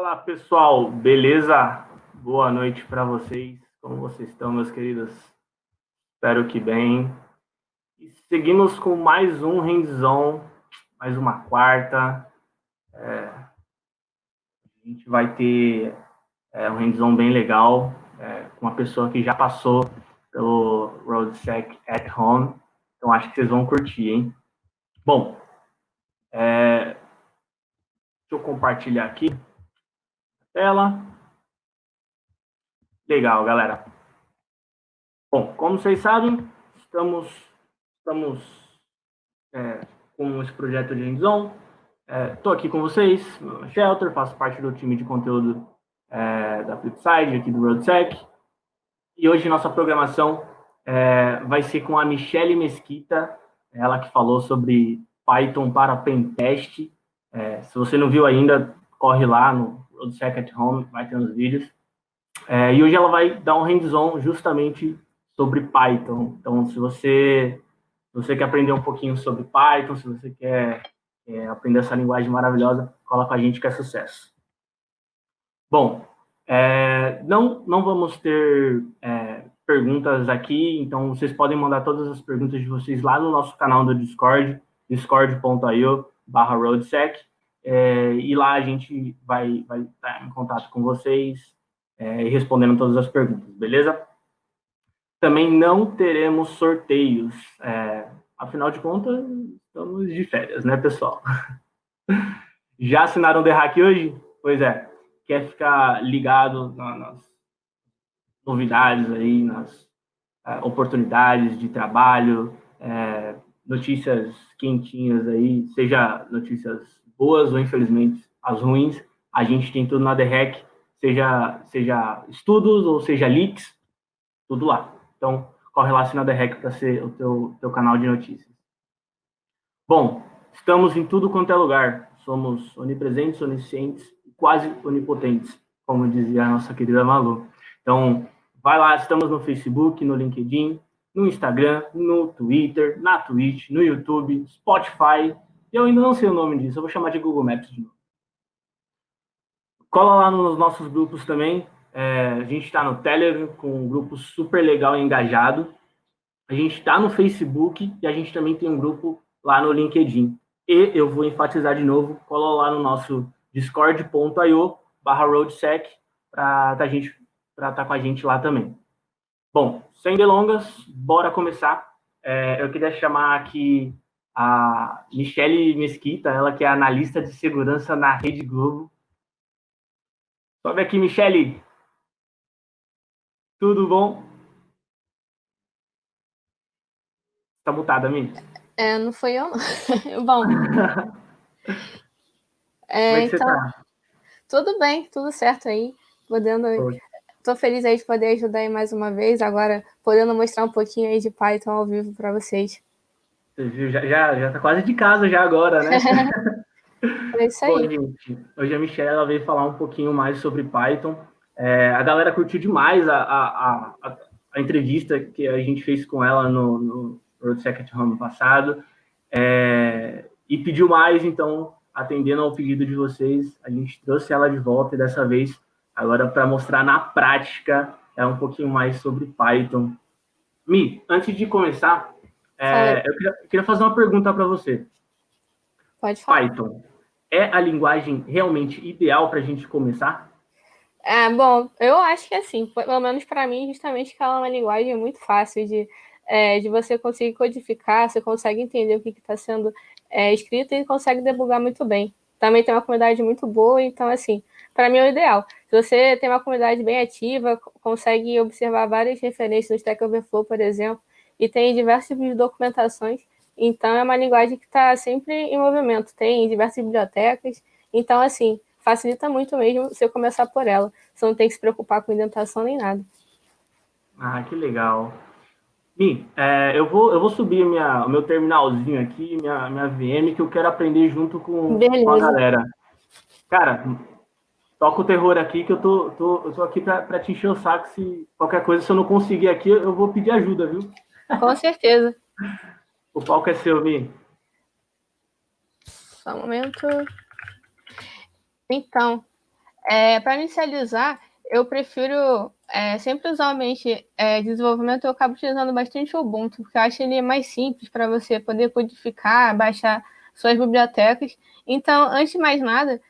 Fala pessoal, beleza? Boa noite para vocês. Como vocês estão, meus queridos? Espero que bem. E seguimos com mais um hands-on, mais uma quarta. A gente vai ter um hands-on bem legal, com uma pessoa que já passou pelo RoadSec at Home. Então acho que vocês vão curtir, hein? Bom, deixa eu compartilhar aqui a tela. Legal, galera. Bom, como vocês sabem, estamos com esse projeto de hands-on. Estou aqui com vocês, meu nome é Shelter, faço parte do time de conteúdo da Flipside, aqui do RoadSec. E hoje nossa programação vai ser com a Michelle Mesquita, ela que falou sobre Python para Pentest. Se você não viu ainda, corre lá no RoadSec at Home, vai ter uns vídeos. E hoje ela vai dar um hands-on justamente sobre Python. Então, se você quer aprender um pouquinho sobre Python, se você quer aprender essa linguagem maravilhosa, cola com a gente que é sucesso. Bom, não vamos ter perguntas aqui, então vocês podem mandar todas as perguntas de vocês lá no nosso canal do Discord, discord.io/roadsec, e lá a gente vai estar em contato com vocês e respondendo todas as perguntas, beleza? Também não teremos sorteios, afinal de contas, estamos de férias, né, pessoal? Já assinaram o The Hack hoje? Pois é, quer ficar ligado nas novidades aí, nas oportunidades de trabalho, notícias quentinhas aí, seja notícias boas ou, infelizmente, as ruins, a gente tem tudo na The Hack, seja estudos ou seja leaks, tudo lá. Então, corre lá, assina a The Hack para ser o teu canal de notícias. Bom, estamos em tudo quanto é lugar. Somos onipresentes, oniscientes e quase onipotentes, como dizia a nossa querida Malu. Então, vai lá, estamos no Facebook, no LinkedIn, no Instagram, no Twitter, na Twitch, no YouTube, Spotify. Eu ainda não sei o nome disso, eu vou chamar de Google Maps de novo. Cola lá nos nossos grupos também. A gente está no Telegram, com um grupo super legal e engajado. A gente está no Facebook e a gente também tem um grupo lá no LinkedIn. E eu vou enfatizar de novo, cola lá no nosso discord.io/roadsec para estar com a gente lá também. Bom, sem delongas, bora começar. Eu queria chamar aqui a Michelle Mesquita, ela que é analista de segurança na Rede Globo. Sobe aqui, Michelle. Tudo bom? Tá mutada, Mi? Não foi eu, não. Bom, Como é que você então, tá? tudo bem, tudo certo aí. Tô feliz aí de poder ajudar aí mais uma vez, agora podendo mostrar um pouquinho aí de Python ao vivo para vocês. Você viu? Já tá quase de casa já agora, né? É isso Bom, aí. gente, hoje a Michelle ela veio falar um pouquinho mais sobre Python. A galera curtiu demais a entrevista que a gente fez com ela no RoadSec at Home passado. E pediu mais, então, atendendo ao pedido de vocês, a gente trouxe ela de volta e dessa vez, agora para mostrar na prática, um pouquinho mais sobre Python. Mi, antes de começar, eu queria fazer uma pergunta para você. Pode falar. Python é a linguagem realmente ideal para a gente começar? Bom, eu acho que assim, pelo menos para mim, justamente que ela é uma linguagem muito fácil de você conseguir codificar, você consegue entender o que está sendo escrito e consegue debugar muito bem. Também tem uma comunidade muito boa, então, assim, para mim é o ideal. Se você tem uma comunidade bem ativa, consegue observar várias referências no Stack Overflow, por exemplo, e tem diversos tipos de documentações, então é uma linguagem que está sempre em movimento, tem diversas bibliotecas, então, assim, facilita muito mesmo você começar por ela. Você não tem que se preocupar com indentação nem nada. Ah, que legal. Mi, eu vou subir o meu terminalzinho aqui, minha VM, que eu quero aprender junto com a Beleza. galera. Cara, toca o terror aqui, que eu tô aqui para te encher o saco. Se qualquer coisa, se eu não conseguir aqui, eu vou pedir ajuda, viu? Com certeza. O palco é seu, Mi. Só um momento. Então, Para inicializar, eu prefiro sempre usar o ambiente de desenvolvimento, eu acabo utilizando bastante o Ubuntu, porque eu acho ele mais simples para você poder codificar, baixar suas bibliotecas. Então, antes de mais nada,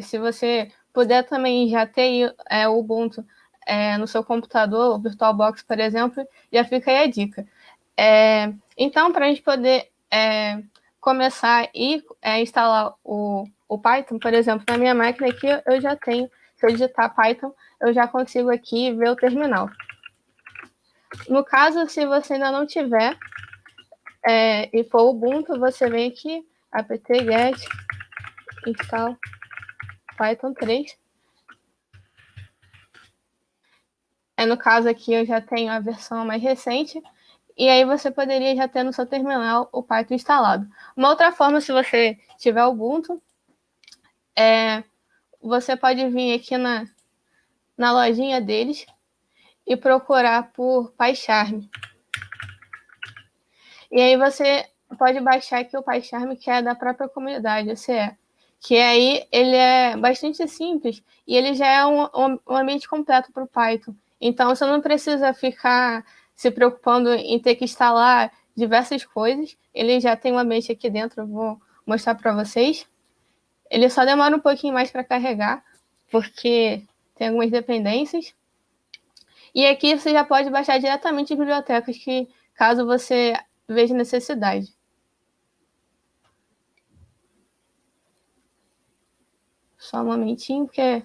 se você puder também já ter o Ubuntu no seu computador, o VirtualBox, por exemplo, já fica aí a dica. Então, para a gente poder começar e instalar o Python, por exemplo, na minha máquina aqui eu já tenho, se eu digitar Python, eu já consigo aqui ver o terminal. No caso, se você ainda não tiver e for Ubuntu, você vem aqui, apt-get install Python 3. No caso aqui eu já tenho a versão mais recente, e aí você poderia já ter no seu terminal o Python instalado. Uma outra forma, se você tiver Ubuntu, você pode vir aqui na lojinha deles e procurar por PyCharm. E aí você pode baixar aqui o PyCharm, que é da própria comunidade, OCE. Que aí ele é bastante simples e ele já é um ambiente completo para o Python. Então você não precisa ficar se preocupando em ter que instalar diversas coisas. Ele já tem um ambiente aqui dentro, eu vou mostrar para vocês. Ele só demora um pouquinho mais para carregar, porque tem algumas dependências. E aqui você já pode baixar diretamente as bibliotecas, que caso você veja necessidade. Só um momentinho, porque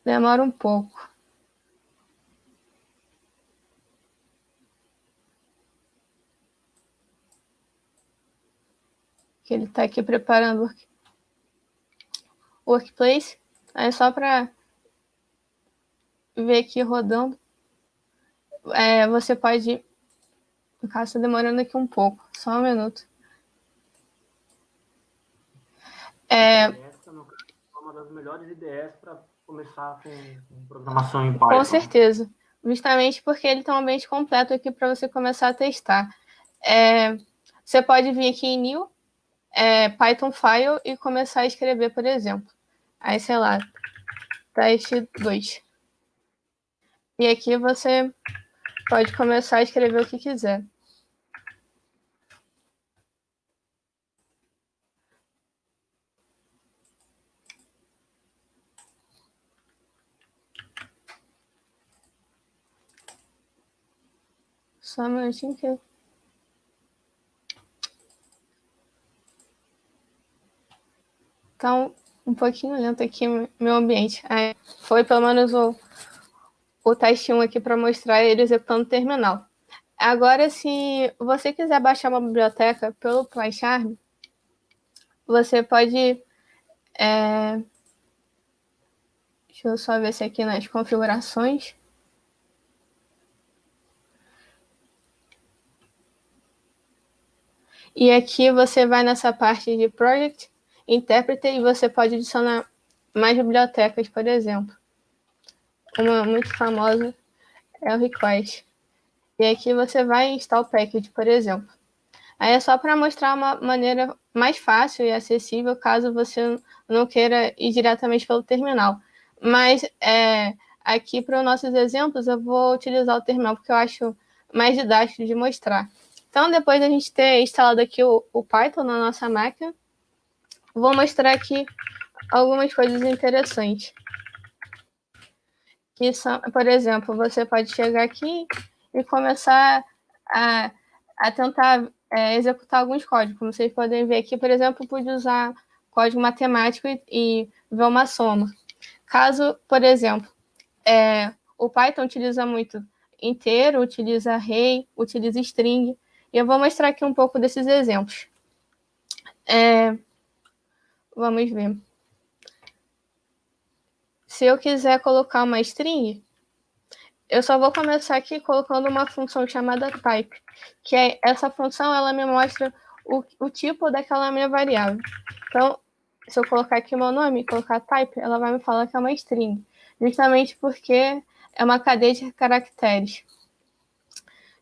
demora um pouco. Que ele está aqui preparando o Workplace. Aí só para ver aqui rodando. Você pode... No caso, está demorando aqui um pouco. Só um minuto. Essa é uma das melhores ideias para começar com programação em Python. Com certeza. Justamente porque ele tem um ambiente completo aqui para você começar a testar. Você pode vir aqui em New, Python File e começar a escrever, por exemplo. Aí, sei lá, teste 2. E aqui você pode começar a escrever o que quiser. Só um minutinho que... Tá um pouquinho lento aqui meu ambiente. Foi pelo menos o teste 1 aqui para mostrar ele executando o terminal. Agora, se você quiser baixar uma biblioteca pelo PyCharm, você pode... Deixa eu só ver se aqui nas configurações... E aqui você vai nessa parte de Project, Interpreter, e você pode adicionar mais bibliotecas, por exemplo. Uma muito famosa é o Request. E aqui você vai em Install Package, por exemplo. Aí é só para mostrar uma maneira mais fácil e acessível, caso você não queira ir diretamente pelo terminal. Mas aqui para os nossos exemplos, eu vou utilizar o terminal, porque eu acho mais didático de mostrar. Então, depois da gente ter instalado aqui o Python na nossa máquina, vou mostrar aqui algumas coisas interessantes. Que são, por exemplo, você pode chegar aqui e começar a tentar executar alguns códigos. Como vocês podem ver aqui, por exemplo, eu pude usar código matemático e ver uma soma. Caso, por exemplo, o Python utiliza muito inteiro, utiliza array, utiliza string, e eu vou mostrar aqui um pouco desses exemplos. Vamos ver. Se eu quiser colocar uma string, eu só vou começar aqui colocando uma função chamada type, que essa função ela me mostra o tipo daquela minha variável. Então, se eu colocar aqui meu nome, colocar type, ela vai me falar que é uma string, justamente porque é uma cadeia de caracteres.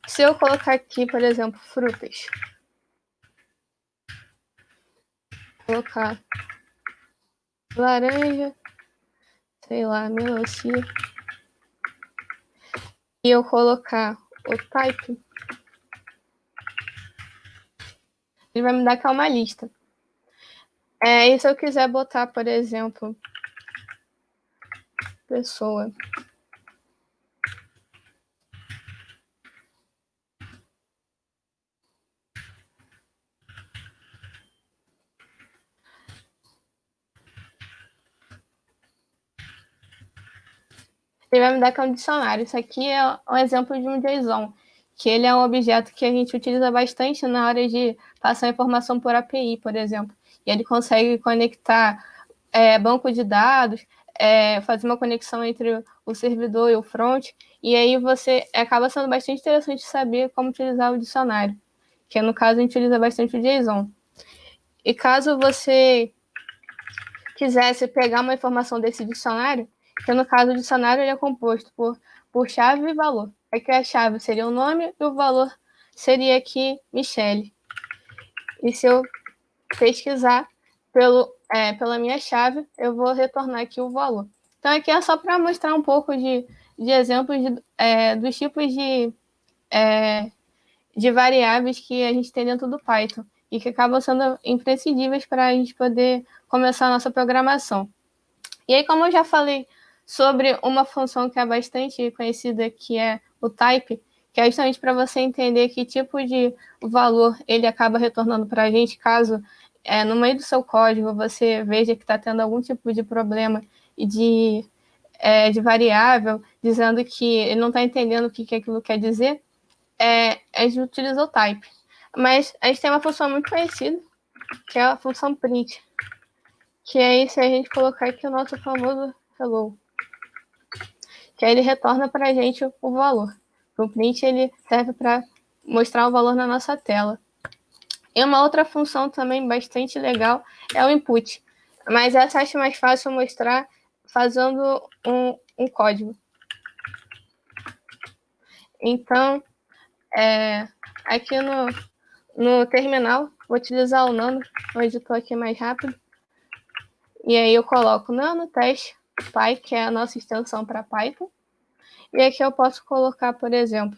Se eu colocar aqui, por exemplo, frutas, colocar laranja, sei lá, melancia, e eu colocar o type, ele vai me dar que é uma lista. E se eu quiser botar, por exemplo, pessoa, ele vai me dar que é um dicionário. Isso aqui é um exemplo de um JSON, que ele é um objeto que a gente utiliza bastante na hora de passar informação por API, por exemplo. E ele consegue conectar banco de dados, fazer uma conexão entre o servidor e o front, e aí você acaba sendo bastante interessante saber como utilizar o dicionário, que no caso a gente utiliza bastante o JSON. E caso você quisesse pegar uma informação desse dicionário, que no caso o dicionário ele é composto por chave e valor. Aqui a chave seria o nome e o valor seria aqui Michele. E se eu pesquisar pela minha chave, eu vou retornar aqui o valor. Então aqui é só para mostrar um pouco de exemplos dos tipos de variáveis que a gente tem dentro do Python e que acabam sendo imprescindíveis para a gente poder começar a nossa programação. E aí, como eu já falei sobre uma função que é bastante conhecida, que é o type, que é justamente para você entender que tipo de valor ele acaba retornando para a gente, caso no meio do seu código você veja que está tendo algum tipo de problema e de variável, dizendo que ele não está entendendo o que aquilo quer dizer, a gente utiliza o type. Mas a gente tem uma função muito conhecida, que é a função print, que aí se a gente colocar aqui o nosso famoso hello, que aí ele retorna para a gente o valor. O print ele serve para mostrar o valor na nossa tela. E uma outra função também bastante legal é o input, mas essa eu acho mais fácil mostrar fazendo um código. Então, aqui no terminal, vou utilizar o nano, o editor aqui mais rápido, e aí eu coloco nano teste py, que é a nossa extensão para Python, e aqui eu posso colocar, por exemplo,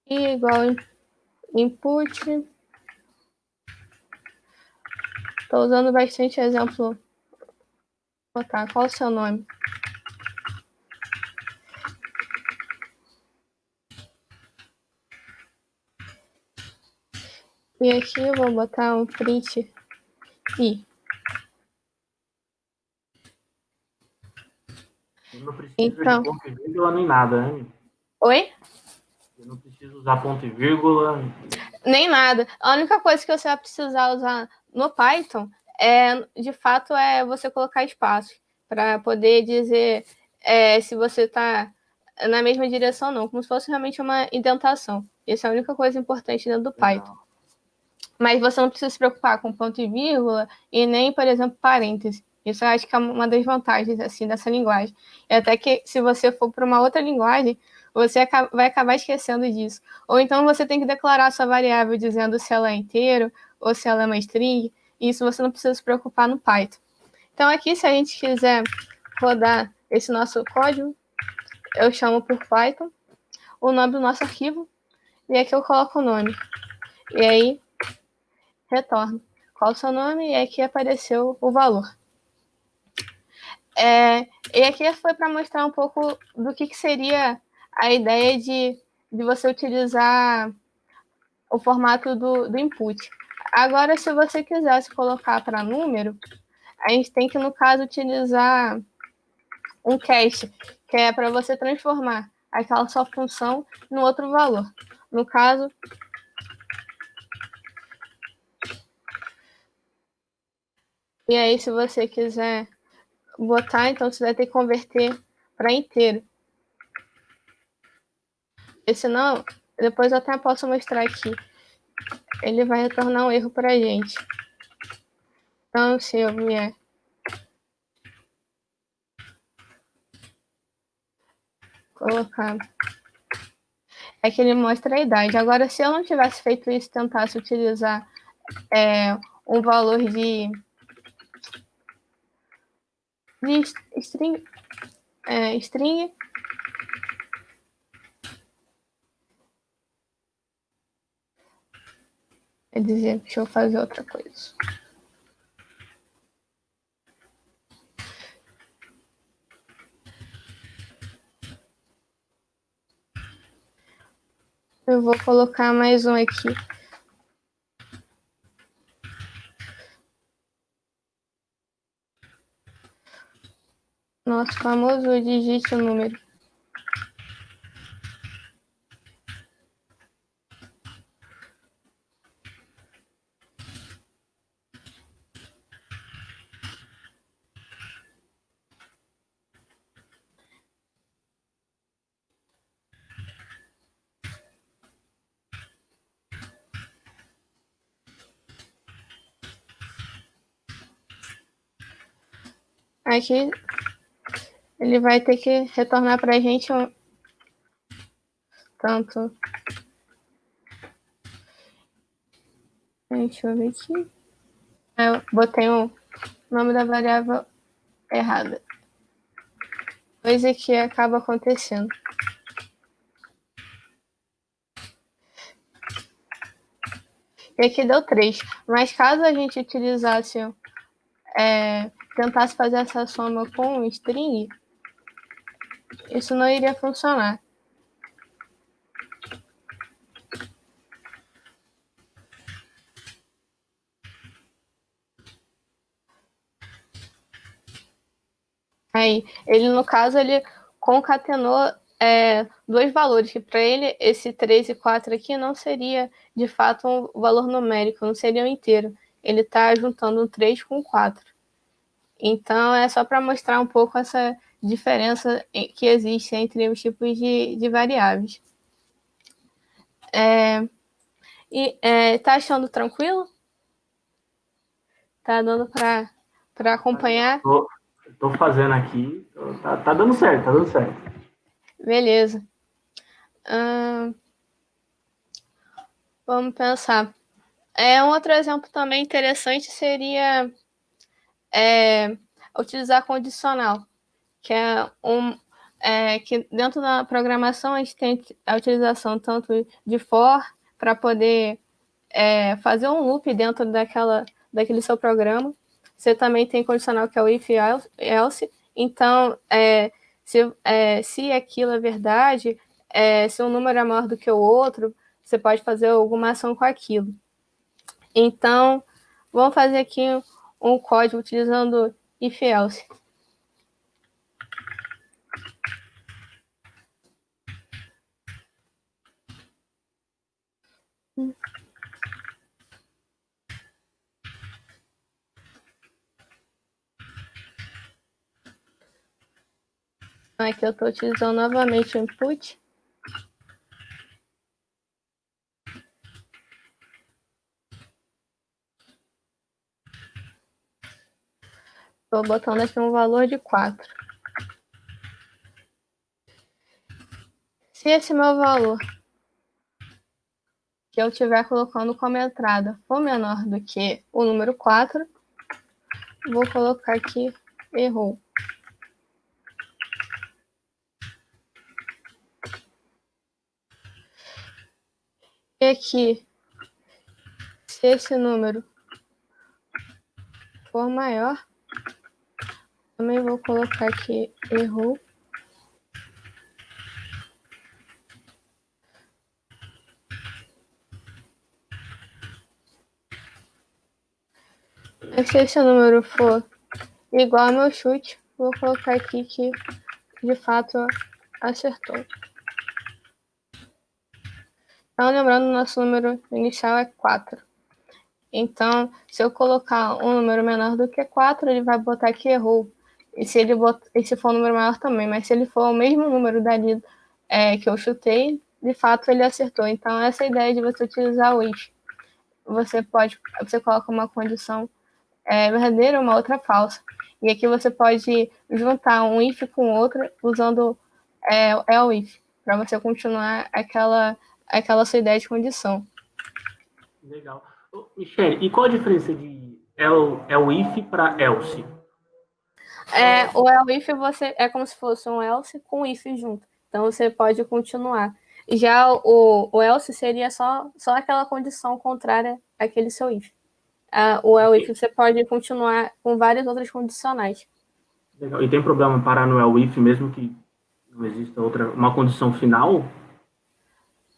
igual input. Estou usando bastante exemplo. Botar qual o seu nome? E aqui eu vou botar um print i. Eu não preciso Então, de ponto e vírgula nem nada, né? oi? Eu não preciso usar ponto e vírgula. Nem nada. A única coisa que você vai precisar usar no Python de fato, você colocar espaço para poder dizer se você está na mesma direção ou não, como se fosse realmente uma indentação. Essa é a única coisa importante dentro do Python. Mas você não precisa se preocupar com ponto e vírgula e nem, por exemplo, parêntese. Isso eu acho que é uma das vantagens assim, dessa linguagem. E até que se você for para uma outra linguagem, você vai acabar esquecendo disso. Ou então você tem que declarar sua variável dizendo se ela é inteiro ou se ela é uma string. E isso você não precisa se preocupar no Python. Então aqui, se a gente quiser rodar esse nosso código, eu chamo por Python o nome do nosso arquivo e aqui eu coloco o nome. E aí retorno qual o seu nome, e aqui apareceu o valor. E aqui foi para mostrar um pouco do que seria a ideia de você utilizar o formato do input. Agora, se você quisesse colocar para número, a gente tem que, no caso, utilizar um cast, que é para você transformar aquela sua função em outro valor. No caso, e aí se você quiser botar, então você vai ter que converter para inteiro. E senão, depois eu até posso mostrar aqui. Ele vai retornar um erro para a gente. Então, se eu vier colocar... é que ele mostra a idade. Agora, se eu não tivesse feito isso, tentasse utilizar um valor de string, quer dizer, deixa eu fazer outra coisa. Eu vou colocar mais um aqui. Nosso famoso digite o número. Aqui ele vai ter que retornar para a gente tanto. Deixa eu ver aqui. Eu botei o nome da variável errada. Coisa que acaba acontecendo. E aqui deu 3. Mas caso a gente utilizasse, tentasse fazer essa soma com um string, isso não iria funcionar. Aí, ele, no caso, ele concatenou dois valores, que para ele, esse 3 e 4 aqui não seria, de fato, um valor numérico, não seria um inteiro. Ele está juntando um 3 com 4. Então, é só para mostrar um pouco essa diferença que existe entre os tipos de variáveis. Tá achando tranquilo? Tá dando para acompanhar? Tô fazendo aqui, tá dando certo, tá dando certo. Beleza. Vamos pensar. Um outro exemplo também interessante seria utilizar condicional, que que dentro da programação a gente tem a utilização tanto de for para poder fazer um loop dentro daquele seu programa. Você também tem condicional que é o if else. Então, se aquilo é verdade, se um número é maior do que o outro, você pode fazer alguma ação com aquilo. Então, vamos fazer aqui um código utilizando if else. Aqui eu estou utilizando novamente o input. Estou botando aqui um valor de 4. Se esse meu valor que eu estiver colocando como entrada for menor do que o número 4, vou colocar aqui errou. E aqui, se esse número for maior, também vou colocar aqui errou. E se esse número for igual ao meu chute, vou colocar aqui que de fato acertou. Então, lembrando, nosso número inicial é 4. Então, se eu colocar um número menor do que 4, ele vai botar que errou. E se for um número maior também, mas se ele for o mesmo número dali que eu chutei, de fato ele acertou. Então, essa é a ideia de você utilizar o if. Você coloca uma condição verdadeira ou uma outra falsa. E aqui você pode juntar um if com outro usando else if. para você continuar aquela sua ideia de condição. Legal. Michele, e qual a diferença de if para else? O else você é como se fosse um else com if junto. Então você pode continuar. Já o else seria só aquela condição contrária àquele seu if. O else você pode continuar com várias outras condicionais. Legal. E tem problema parar no if mesmo que não exista uma condição final?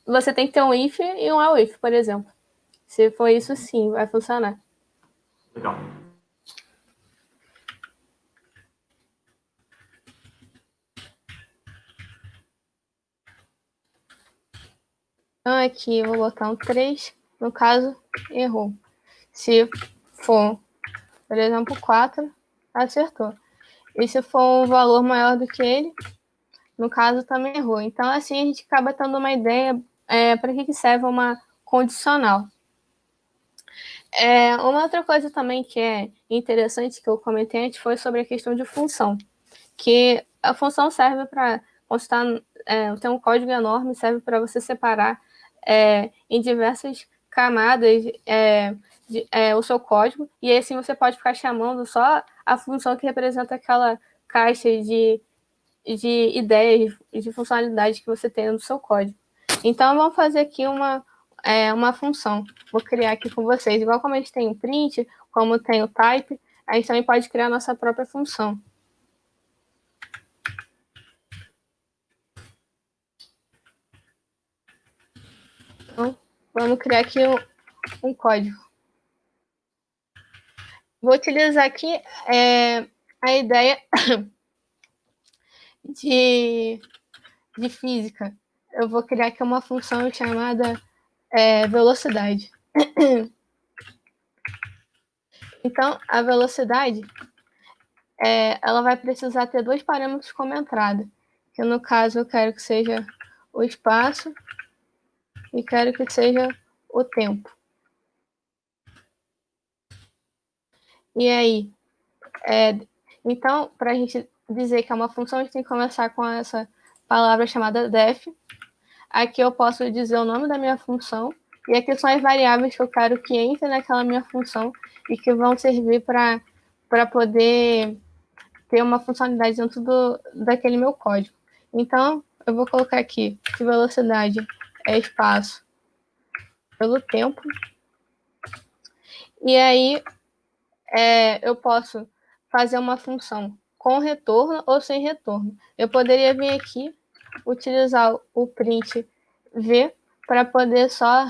Você tem que ter um if e um else, por exemplo. Se for isso, sim, vai funcionar. Legal. Então aqui eu vou botar um 3, no caso, errou. Se for, por exemplo, 4, acertou. E se for um valor maior do que ele, no caso, também errou. Então, assim, a gente acaba tendo uma ideia para que serve uma condicional. Uma outra coisa também que é interessante que eu comentei antes foi sobre a questão de função, que a função serve para constar, tem um código enorme, serve para você separar em diversas camadas o seu código, e aí assim você pode ficar chamando só a função que representa aquela caixa de ideias, de funcionalidades que você tem no seu código. Então, vamos fazer aqui uma função. Vou criar aqui com vocês. Igual como a gente tem o print, como tem o type, a gente também pode criar a nossa própria função. Então, vamos criar aqui um código. Vou utilizar aqui a ideia de física. Eu vou criar aqui uma função chamada velocidade. Então, a velocidade, ela vai precisar ter dois parâmetros como entrada, que no caso eu quero que seja o espaço e quero que seja o tempo. E aí, então, para a gente dizer que é uma função, a gente tem que começar com essa palavra chamada def. Aqui eu posso dizer o nome da minha função, e aqui são as variáveis que eu quero que entrem naquela minha função e que vão servir para poder ter uma funcionalidade dentro daquele meu código. Então, eu vou colocar aqui que velocidade é espaço pelo tempo. E aí, eu posso fazer uma função com retorno ou sem retorno. Eu poderia vir aqui, utilizar o print v para poder só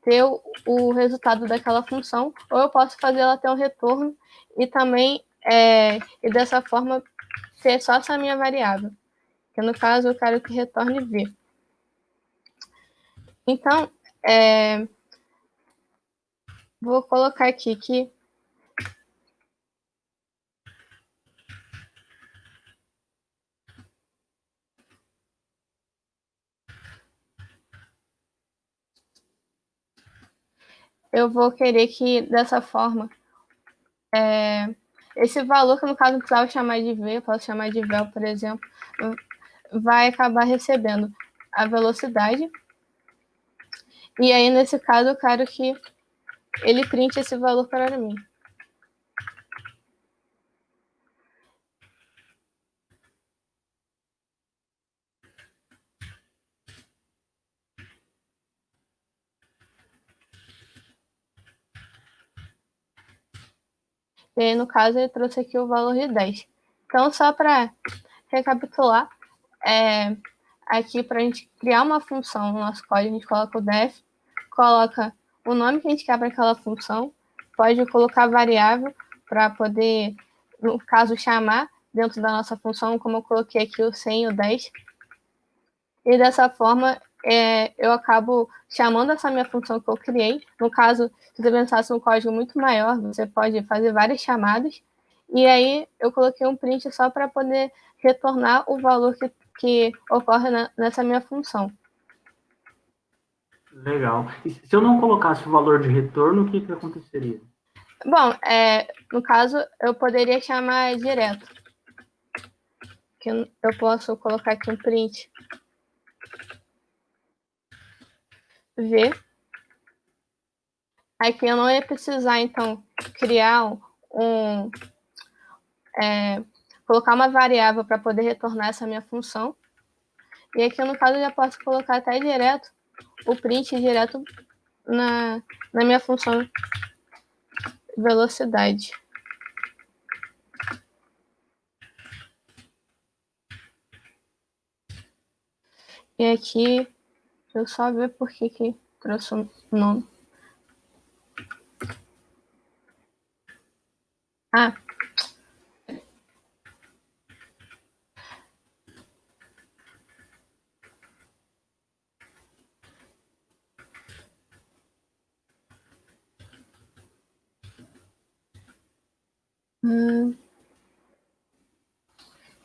ter o resultado daquela função, ou eu posso fazer ela ter um retorno e também, e dessa forma, ter só essa minha variável, que no caso eu quero que retorne v. Então, vou colocar aqui que eu vou querer que, dessa forma, esse valor, que no caso não precisava chamar de v, eu posso chamar de vel, por exemplo, vai acabar recebendo a velocidade. E aí, nesse caso, eu quero que ele printe esse valor para mim. E aí, no caso, ele trouxe aqui o valor de 10. Então, só para recapitular, aqui para a gente criar uma função no nosso código, a gente coloca o def, coloca o nome que a gente quer para aquela função, pode colocar variável para poder, no caso, chamar dentro da nossa função, como eu coloquei aqui o 100 e o 10. E dessa forma, eu acabo chamando essa minha função que eu criei. No caso, se você pensasse um código muito maior, você pode fazer várias chamadas. E aí, eu coloquei um print só para poder retornar o valor que ocorre nessa minha função. Legal. E se eu não colocasse o valor de retorno, o que aconteceria? Bom, no caso, eu poderia chamar direto. Que eu posso colocar aqui um print V. Aqui eu não ia precisar, então, criar colocar uma variável para poder retornar essa minha função. E aqui, no caso, eu já posso colocar até direto o print direto na minha função velocidade. E aqui, deixa eu só ver por que trouxe o nome. Ah,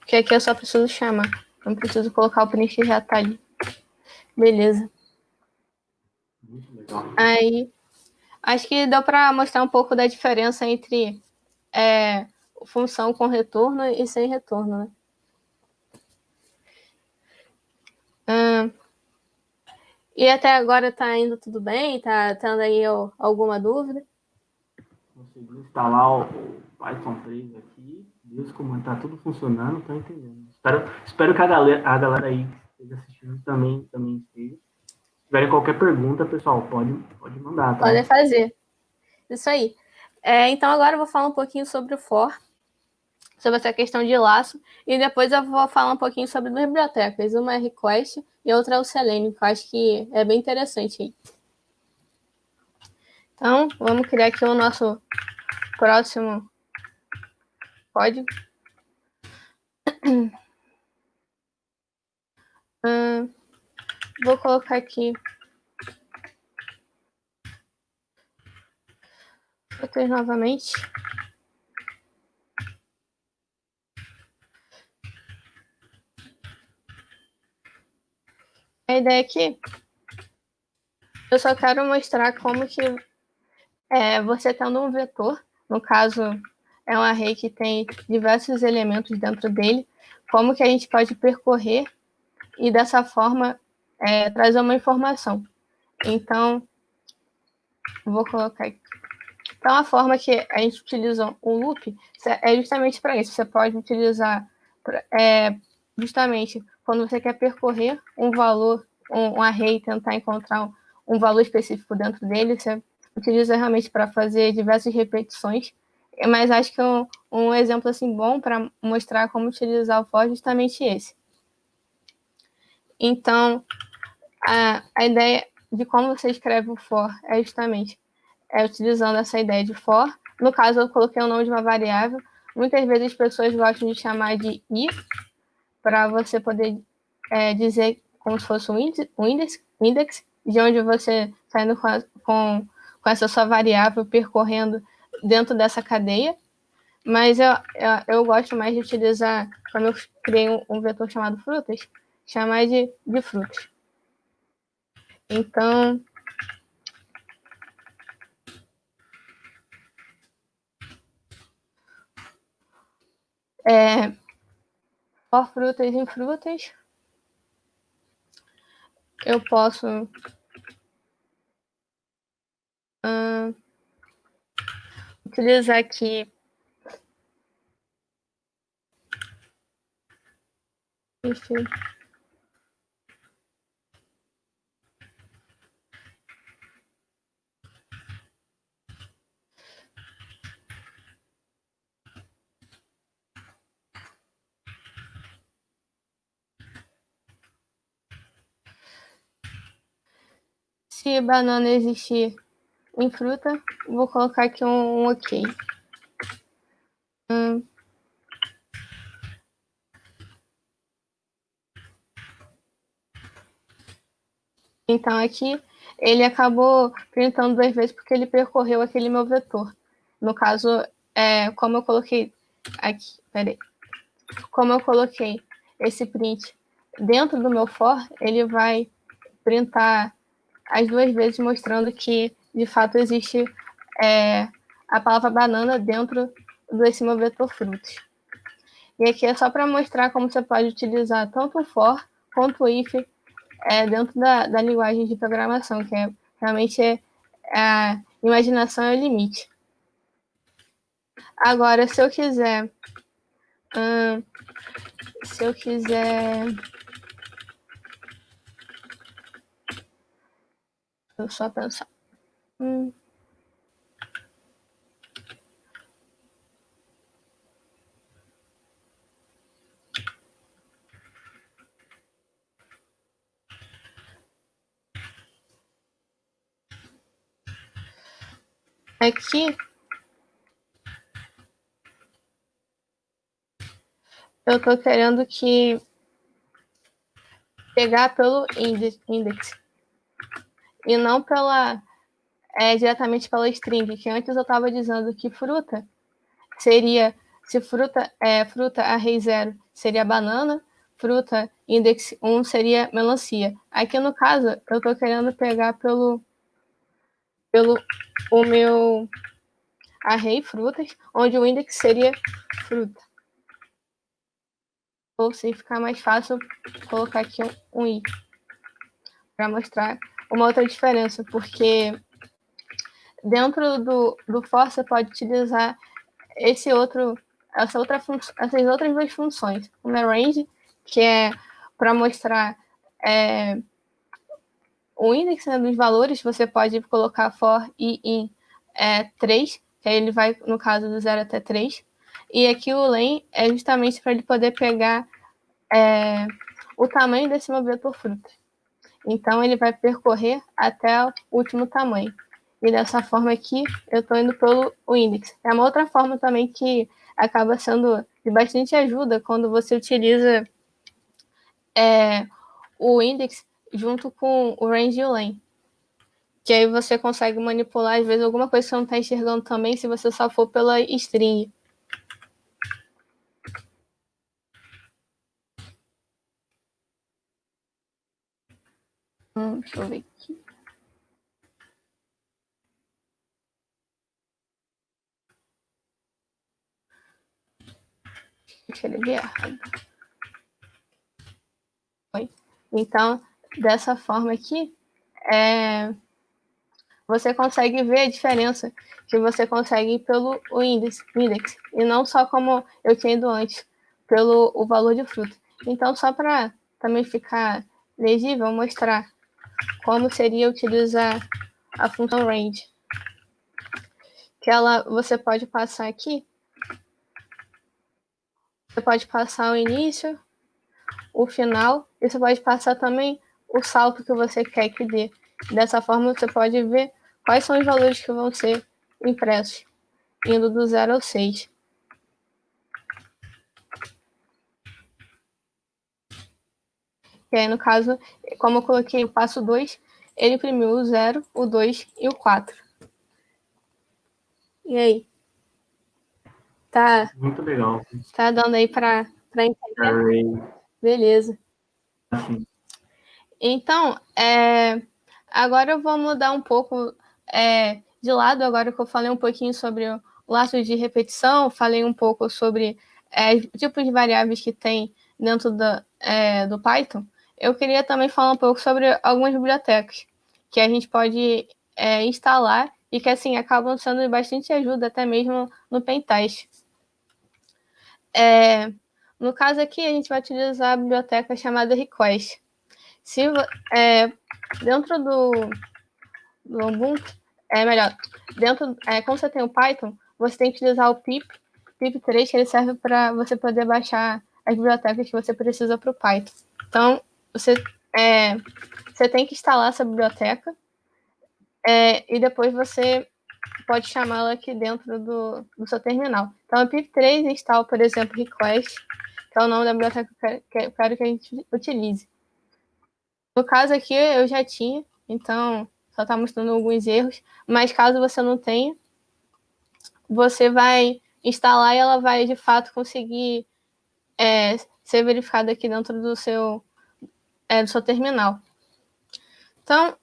que aqui eu só preciso chamar. Não preciso colocar o print que já tá ali. Beleza. Muito legal. Aí, acho que deu para mostrar um pouco da diferença entre função com retorno e sem retorno, né? E até agora tá indo tudo bem? Tá tendo aí alguma dúvida? Consegui instalar o Python 3 aqui. Deus, como está tudo funcionando, estou entendendo. Espero que a galera aí que esteja assistindo também esteja. Se tiverem qualquer pergunta, pessoal, pode mandar, tá? Podem fazer. Isso aí. Então agora eu vou falar um pouquinho sobre o for, sobre essa questão de laço, e depois eu vou falar um pouquinho sobre duas bibliotecas. Uma é request e outra é o Selenium, que eu acho que é bem interessante aí. Então, vamos criar aqui o nosso próximo código. Vou colocar aqui outros novamente. A ideia aqui, eu só quero mostrar como que você tendo um vetor, no caso é um array que tem diversos elementos dentro dele, como que a gente pode percorrer e dessa forma trazer uma informação. Então, vou colocar aqui. Então, a forma que a gente utiliza um loop é justamente para isso. Você pode utilizar justamente quando você quer percorrer um valor, um array, tentar encontrar um valor específico dentro dele, você utiliza realmente para fazer diversas repetições. Mas acho que um exemplo assim bom para mostrar como utilizar o for é justamente esse. Então, a ideia de como você escreve o for é justamente utilizando essa ideia de for. No caso, eu coloquei o nome de uma variável. Muitas vezes as pessoas gostam de chamar de i, para você poder dizer como se fosse um index, de onde você está indo com essa sua variável percorrendo dentro dessa cadeia. Mas eu gosto mais de utilizar, como eu criei um vetor chamado frutas, chamar de frutas. Então, for frutas em frutas, eu posso utilizar aqui se banana existir em fruta, vou colocar aqui um ok. Então aqui ele acabou printando 2 vezes porque ele percorreu aquele meu vetor. No caso, como eu coloquei aqui, peraí, como eu coloquei esse print dentro do meu for, ele vai printar as 2 vezes mostrando que de fato existe a palavra banana dentro desse meu vetor frutos. E aqui é só para mostrar como você pode utilizar tanto o for quanto o if dentro da linguagem de programação, que realmente a imaginação é o limite. Agora, se eu quiser eu só pensar. Aqui eu estou querendo que pegar pelo index e não diretamente pela string, que antes eu estava dizendo que fruta seria, se fruta array 0 seria banana, fruta index 1 seria melancia. Aqui no caso, eu estou querendo pegar pelo o meu array frutas, onde o index seria fruta. Ou se ficar mais fácil, colocar aqui um i para mostrar uma outra diferença, porque dentro do for você pode utilizar essas outras duas funções. Uma range, que é para mostrar o índice, né, dos valores, você pode colocar for i in 3, que aí ele vai, no caso, do 0 até 3. E aqui o len é justamente para ele poder pegar o tamanho desse movimento por fruta. Então, ele vai percorrer até o último tamanho. E dessa forma aqui, eu estou indo pelo índice. É uma outra forma também que acaba sendo de bastante ajuda quando você utiliza o index junto com o range e o len. Que aí você consegue manipular, às vezes, alguma coisa que você não está enxergando também, se você só for pela string. Deixa eu ver aqui. Deixa eu ver errado. Foi. Então, dessa forma aqui, você consegue ver a diferença que você consegue pelo index, e não só como eu tinha ido antes, pelo o valor de fruta. Então, só para também ficar legível, vou mostrar como seria utilizar a função range. Que você pode passar aqui, você pode passar o início, o final, e você pode passar também o salto que você quer que dê. Dessa forma, você pode ver quais são os valores que vão ser impressos, indo do 0 ao 6. E aí, no caso, como eu coloquei o passo 2, ele imprimiu o 0, o 2 e o 4. E aí? Tá? Muito legal. Tá dando aí para entender? Beleza. Assim. Então, agora eu vou mudar um pouco de lado, agora que eu falei um pouquinho sobre o laço de repetição, falei um pouco sobre tipos de variáveis que tem dentro do Python. Eu queria também falar um pouco sobre algumas bibliotecas que a gente pode instalar e que, assim, acabam sendo de bastante ajuda, até mesmo no pentest. No caso aqui, a gente vai utilizar a biblioteca chamada request. Dentro do Ubuntu, como você tem o Python, você tem que utilizar o pip3, que ele serve para você poder baixar as bibliotecas que você precisa para o Python. Então, você tem que instalar essa biblioteca e depois você pode chamá-la aqui dentro do seu terminal. Então, o pip3 instala, por exemplo, request, que é o nome da biblioteca que eu quero que a gente utilize. No caso aqui, eu já tinha, então só está mostrando alguns erros, mas caso você não tenha, você vai instalar e ela vai, de fato, conseguir ser verificada aqui dentro do seu terminal. Então,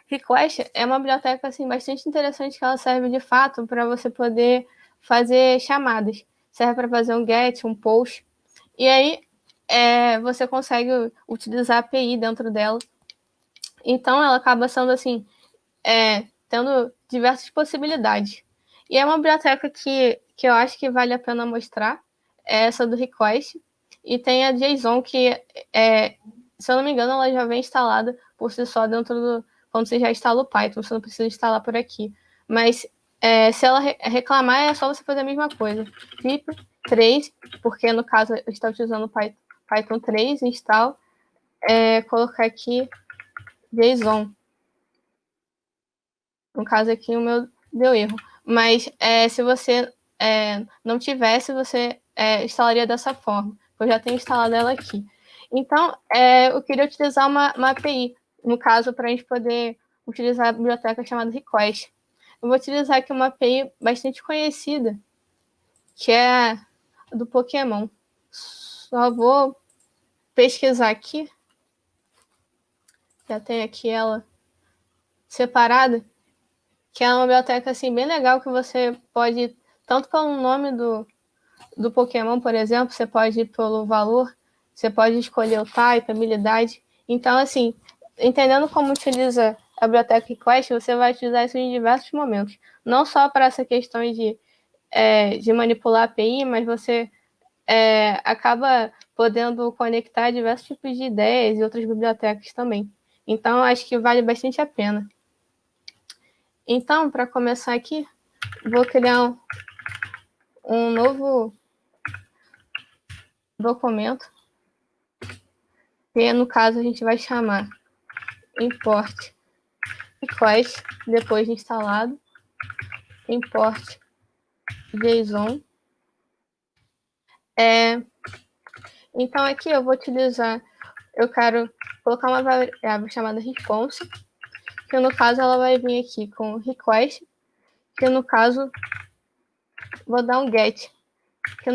request é uma biblioteca assim, bastante interessante, que ela serve, de fato, para você poder fazer chamadas. Serve para fazer um get, um post. E aí, você consegue utilizar a API dentro dela. Então, ela acaba sendo assim, tendo diversas possibilidades. E é uma biblioteca que eu acho que vale a pena mostrar, é essa do request. E tem a JSON, que, se eu não me engano, ela já vem instalada por si só dentro do... Quando você já instala o Python, você não precisa instalar por aqui. Mas se ela reclamar, é só você fazer a mesma coisa. Pip 3, porque no caso eu estou utilizando o Python 3, install, colocar aqui JSON. No caso aqui o meu deu erro. Mas se você não tivesse, você instalaria dessa forma. Eu já tenho instalado ela aqui. Então, eu queria utilizar uma API, no caso, para a gente poder utilizar a biblioteca chamada request. Eu vou utilizar aqui uma API bastante conhecida, que é do Pokémon. Só vou pesquisar aqui. Já tem aqui ela separada, que é uma biblioteca assim, bem legal, que você pode, tanto pelo nome do Pokémon, por exemplo, você pode ir pelo valor, você pode escolher o type, habilidade. Então, assim, entendendo como utiliza a biblioteca request, você vai utilizar isso em diversos momentos. Não só para essa questão de manipular a API, mas você acaba podendo conectar diversos tipos de ideias e outras bibliotecas também. Então, acho que vale bastante a pena. Então, para começar aqui, vou criar um novo documento, que no caso a gente vai chamar import request, depois de instalado, import JSON. Então aqui eu vou utilizar, eu quero colocar uma variável chamada response, que no caso ela vai vir aqui com request, que no caso vou dar um get, que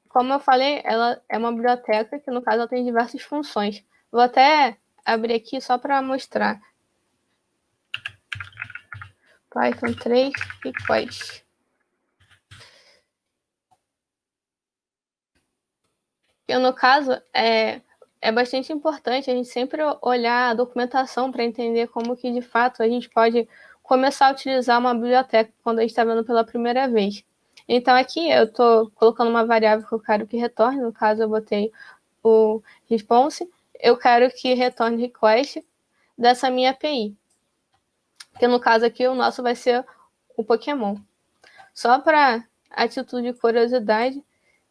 como eu falei, ela é uma biblioteca que no caso ela tem diversas funções. Vou até abrir aqui só para mostrar. Python 3 request. E no caso, é bastante importante a gente sempre olhar a documentação para entender como que, de fato, a gente pode começar a utilizar uma biblioteca quando a gente está vendo pela primeira vez. Então, aqui eu estou colocando uma variável que eu quero que retorne. No caso, eu botei o response. Eu quero que retorne request dessa minha API. Que, no caso aqui, o nosso vai ser o Pokémon. Só para atitude de curiosidade,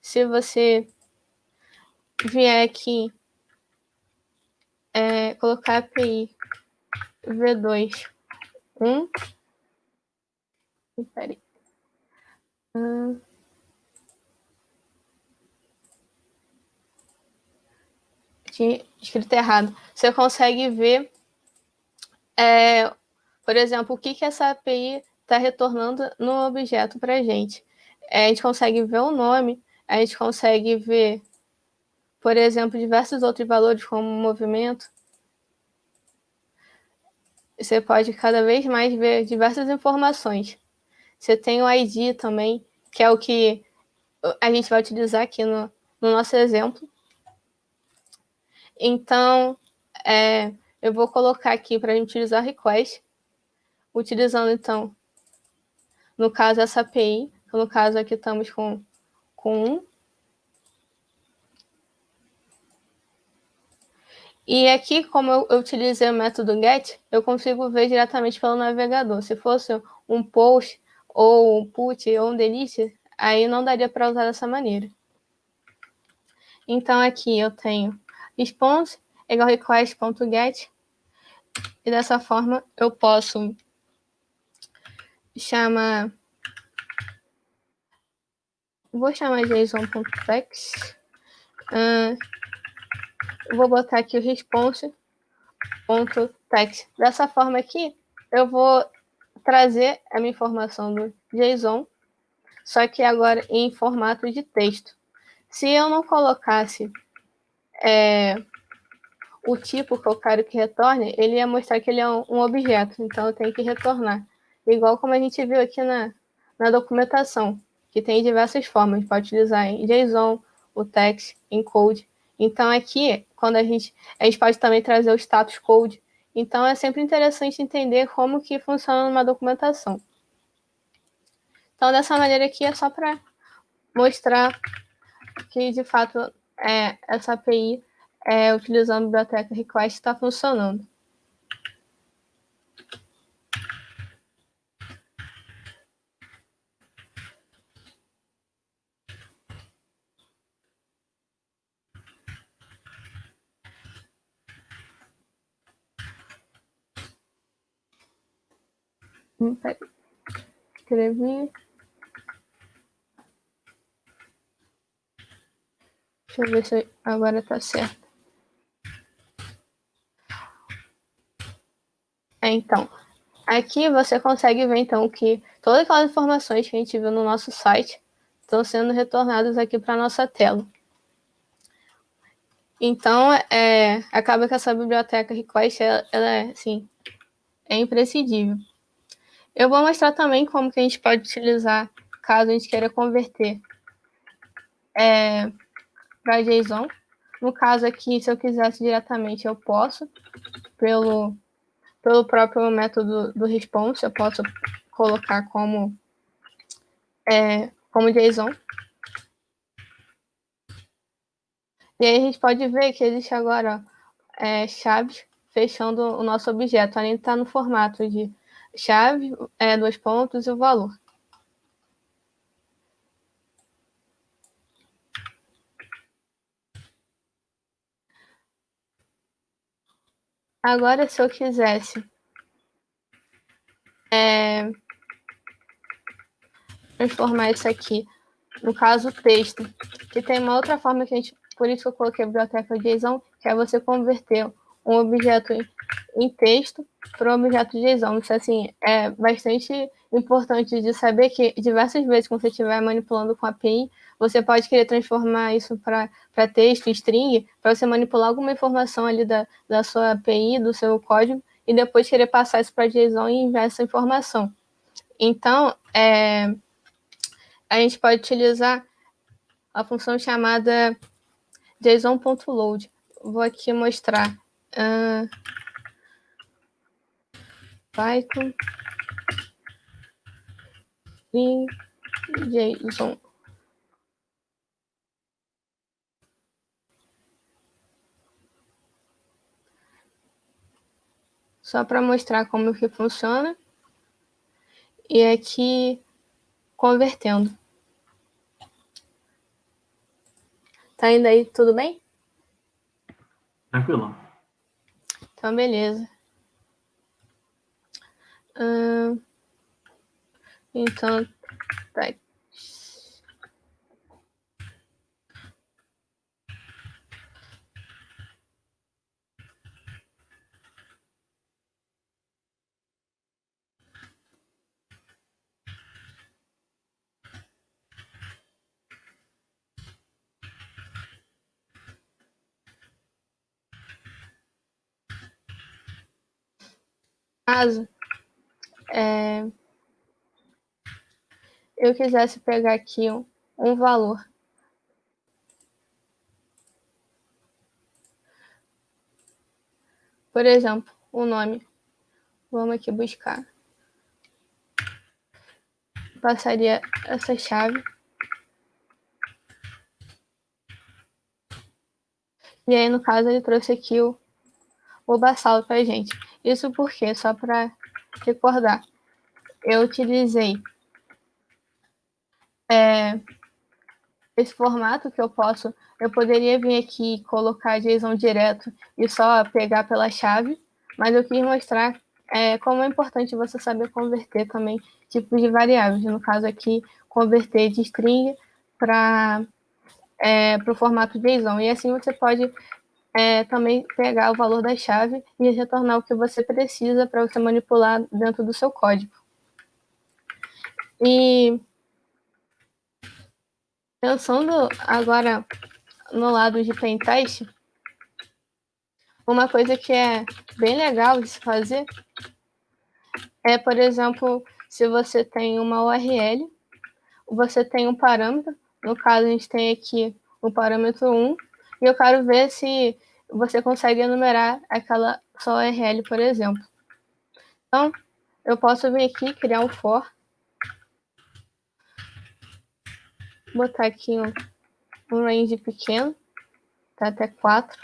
se você vier aqui colocar API V2 peraí. Tinha escrito errado. Você consegue ver, por exemplo, o que essa API está retornando no objeto para a gente. A gente consegue ver o nome, a gente consegue ver, por exemplo, diversos outros valores, como movimento. Você pode cada vez mais ver diversas informações. Você tem o ID também, que é o que a gente vai utilizar aqui no nosso exemplo. Então, eu vou colocar aqui para a gente utilizar request, utilizando, então, no caso, essa API. No caso, aqui estamos com 1. E aqui, como eu utilizei o método get, eu consigo ver diretamente pelo navegador. Se fosse um post, ou um put, ou um delete, aí não daria para usar dessa maneira. Então, aqui eu tenho response igual request.get, e dessa forma eu posso chamar... Vou chamar json.text. Vou botar aqui o response.text. Dessa forma aqui, eu vou trazer a minha informação do JSON, só que agora em formato de texto. Se eu não colocasse o tipo que eu quero que retorne, ele ia mostrar que ele é um objeto, então eu tenho que retornar. Igual como a gente viu aqui na documentação, que tem diversas formas, pode utilizar em JSON, o text, encode. Então, aqui, quando a gente pode também trazer o status code. Então, é sempre interessante entender como que funciona uma documentação. Então, dessa maneira aqui, é só para mostrar que, de fato, essa API, utilizando a biblioteca request, está funcionando. Escrevi. Deixa eu ver se agora está certo. Então, aqui você consegue ver, então, que todas aquelas informações que a gente viu no nosso site estão sendo retornadas aqui para a nossa tela. Então, acaba que essa biblioteca request, ela assim, é imprescindível. Eu vou mostrar também como que a gente pode utilizar caso a gente queira converter para JSON. No caso aqui, se eu quisesse diretamente, eu posso, pelo próprio método do response, eu posso colocar como JSON. E aí a gente pode ver que existe agora chaves fechando o nosso objeto, além de estar no formato de chave, 2 pontos e o valor. Agora, se eu quisesse transformar isso aqui, no caso, texto, que tem uma outra forma que a gente, por isso que eu coloquei a biblioteca JSON, que é você converter um objeto em texto para um objeto JSON. Isso, assim, é bastante importante de saber que diversas vezes, quando você estiver manipulando com a API, você pode querer transformar isso para texto, string, para você manipular alguma informação ali da sua API, do seu código, e depois querer passar isso para JSON e enviar essa informação. Então, a gente pode utilizar a função chamada json.load. Vou aqui mostrar. Python em JSON. Só para mostrar como que funciona. E aqui convertendo. Tá indo aí tudo bem? Tranquilo. Então, beleza. Então, tá. Caso eu quisesse pegar aqui um valor. Por exemplo, o nome. Vamos aqui buscar. Passaria essa chave. E aí, no caso, ele trouxe aqui o Bassalo pra gente. Isso porque, só para recordar, eu utilizei esse formato que eu poderia vir aqui e colocar JSON direto e só pegar pela chave, mas eu quis mostrar como é importante você saber converter também tipos de variáveis. No caso aqui, converter de string para o formato JSON. E assim você pode também pegar o valor da chave e retornar o que você precisa para você manipular dentro do seu código. E pensando agora no lado de pentest, uma coisa que é bem legal de se fazer é, por exemplo, se você tem uma URL, você tem um parâmetro, no caso a gente tem aqui o parâmetro 1, e eu quero ver se você consegue enumerar aquela sua URL, por exemplo. Então, eu posso vir aqui, criar um for, botar aqui um range pequeno, tá até 4.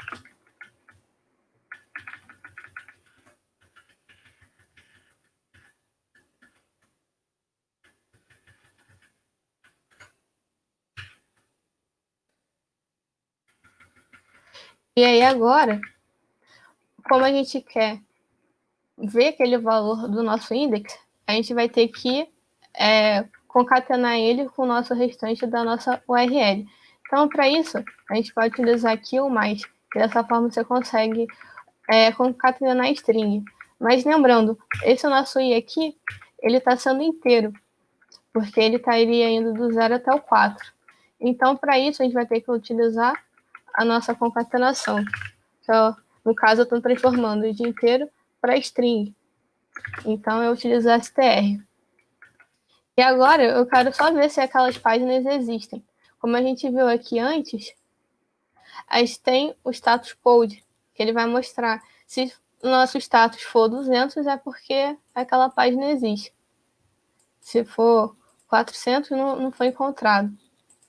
E aí agora, como a gente quer ver aquele valor do nosso index, a gente vai ter que concatenar ele com o nosso restante da nossa URL. Então, para isso, a gente pode utilizar aqui o mais, que dessa forma você consegue concatenar a string. Mas lembrando, esse nosso i aqui, ele está sendo inteiro, porque ele estaria indo do 0 até o 4. Então, para isso, a gente vai ter que utilizar a nossa concatenação. Então, no caso, eu estou transformando de inteiro para string. Então, eu utilizo str. E agora, eu quero só ver se aquelas páginas existem. Como a gente viu aqui antes, a gente tem o status code, que ele vai mostrar se o nosso status for 200, é porque aquela página existe. Se for 400, não foi encontrado.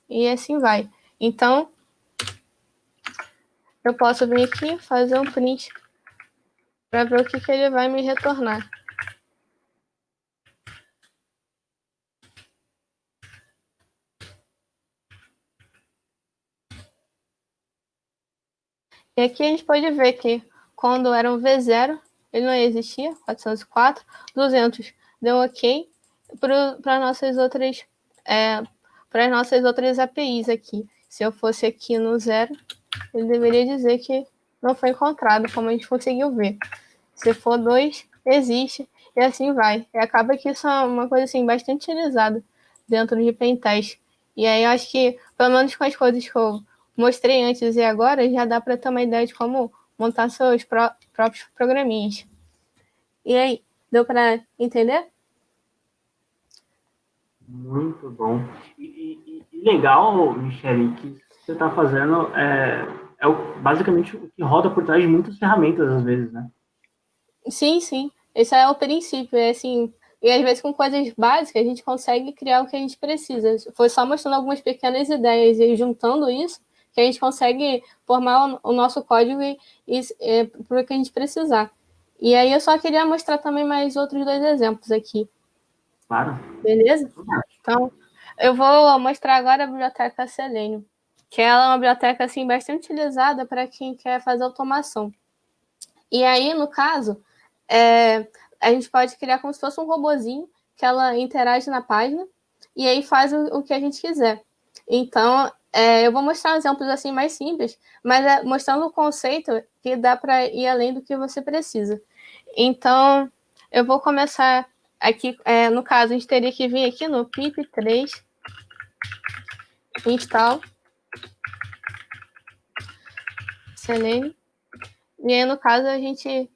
E assim vai. Então, eu posso vir aqui fazer um print para ver o que ele vai me retornar. E aqui a gente pode ver que quando era um V0, ele não existia, 404, 200 deu OK para nossas outras APIs aqui. Se eu fosse aqui no 0, ele deveria dizer que não foi encontrado, como a gente conseguiu ver. Se for 2, existe, e assim vai. E acaba que isso é uma coisa assim, bastante utilizada dentro de pentest. E aí eu acho que, pelo menos com as coisas que eu mostrei antes e agora, já dá para ter uma ideia de como montar seus próprios programinhas. E aí, deu para entender? Muito bom. E legal, Michele, que você está fazendo basicamente o que roda por trás de muitas ferramentas, às vezes, né? Sim, sim. Esse é o princípio. É assim, e às vezes com coisas básicas a gente consegue criar o que a gente precisa. Foi só mostrando algumas pequenas ideias e juntando isso que a gente consegue formar o nosso código para o que a gente precisar. E aí eu só queria mostrar também mais outros 2 exemplos aqui. Claro. Beleza? Então, eu vou mostrar agora a biblioteca Selenium, que ela é uma biblioteca assim, bastante utilizada para quem quer fazer automação. E aí, no caso, a gente pode criar como se fosse um robozinho que ela interage na página e aí faz o que a gente quiser. Então, eu vou mostrar exemplos assim mais simples, mas mostrando o conceito que dá para ir além do que você precisa. Então, eu vou começar aqui, no caso, a gente teria que vir aqui no pip3 install Selenium, e aí, no caso, a gente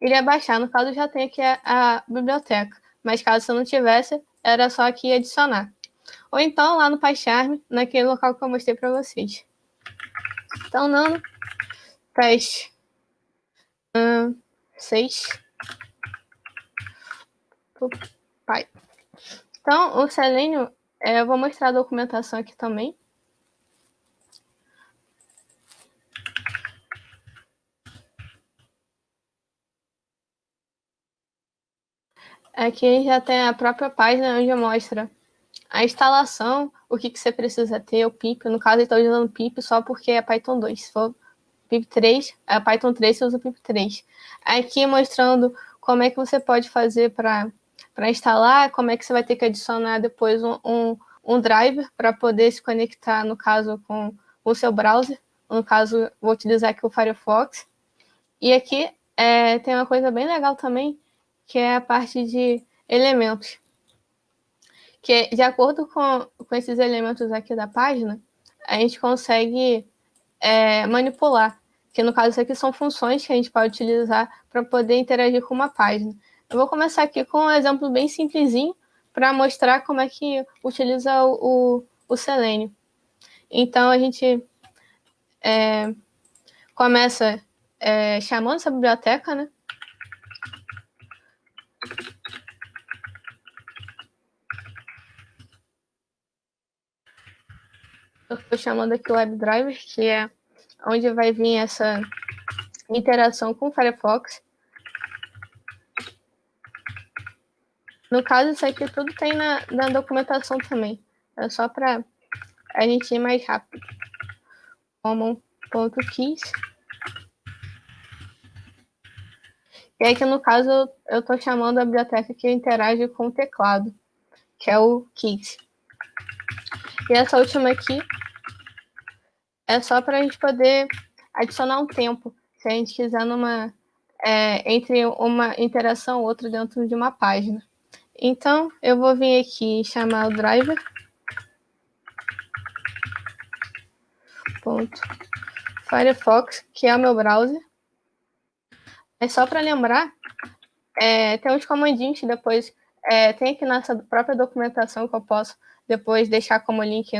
iria baixar. No caso, já tem aqui a biblioteca, mas caso você não tivesse, era só aqui adicionar. Ou então, lá no PyCharm, naquele local que eu mostrei para vocês. Então, nano, teste 6. Py. Então, o Selenium, eu vou mostrar a documentação aqui também. Aqui já tem a própria página onde mostra a instalação, o que você precisa ter, o pip. No caso, eu estou usando pip só porque é Python 2. Se for pip 3, Python 3, você usa pip 3. Aqui mostrando como é que você pode fazer para instalar, como é que você vai ter que adicionar depois um driver para poder se conectar, no caso, com o seu browser. No caso, vou utilizar aqui o Firefox. E aqui tem uma coisa bem legal também, que é a parte de elementos. Que, de acordo com esses elementos aqui da página, a gente consegue manipular. Que, no caso, isso aqui são funções que a gente pode utilizar para poder interagir com uma página. Eu vou começar aqui com um exemplo bem simplesinho para mostrar como é que utiliza o Selenium. Então, a gente começa chamando essa biblioteca, né? Eu estou chamando aqui o WebDriver, que é onde vai vir essa interação com o Firefox. No caso, isso aqui tudo tem na documentação também. É só para a gente ir mais rápido. Common.keys. E aí que no caso eu estou chamando a biblioteca que interage com o teclado, que é o keys. E essa última aqui é só para a gente poder adicionar um tempo, se a gente quiser entre uma interação ou outra dentro de uma página. Então, eu vou vir aqui e chamar o driver. Firefox, que é o meu browser. É só para lembrar, tem uns comandinhos que depois tem aqui nessa própria documentação que eu posso depois deixar como link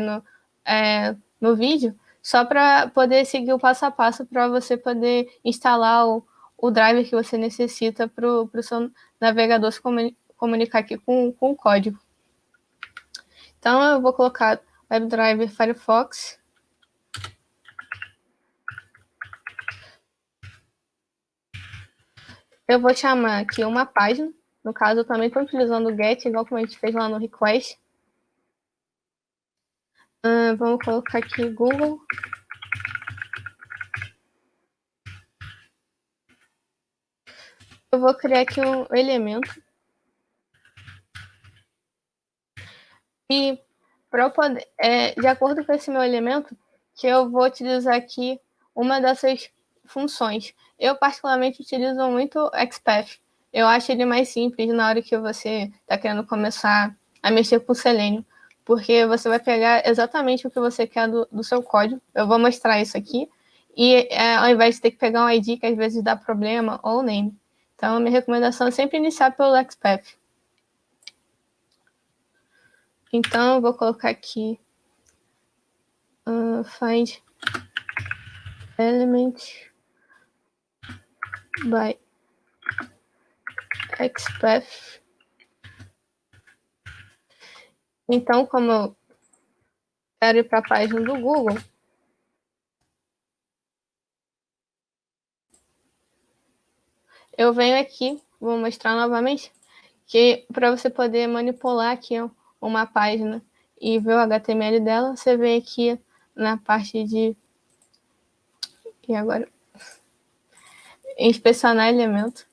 no vídeo, só para poder seguir o passo a passo para você poder instalar o driver que você necessita para o seu navegador se comunicar aqui com o código. Então, eu vou colocar WebDriver Firefox. Eu vou chamar aqui uma página. No caso, eu também estou utilizando o get, igual como a gente fez lá no request. Vamos colocar aqui Google. Eu vou criar aqui um elemento. E para eu poder, de acordo com esse meu elemento, que eu vou utilizar aqui uma dessas funções. Eu particularmente utilizo muito o XPath. Eu acho ele mais simples na hora que você está querendo começar a mexer com o Selenium, porque você vai pegar exatamente o que você quer do seu código. Eu vou mostrar isso aqui. E ao invés de ter que pegar um ID que às vezes dá problema, ou name. Então, a minha recomendação é sempre iniciar pelo XPath. Então, eu vou colocar aqui find element by XPath. Então, como eu quero ir para a página do Google, eu venho aqui, vou mostrar novamente, que para você poder manipular aqui uma página e ver o HTML dela, você vem aqui na parte de... E agora? Inspecionar elemento.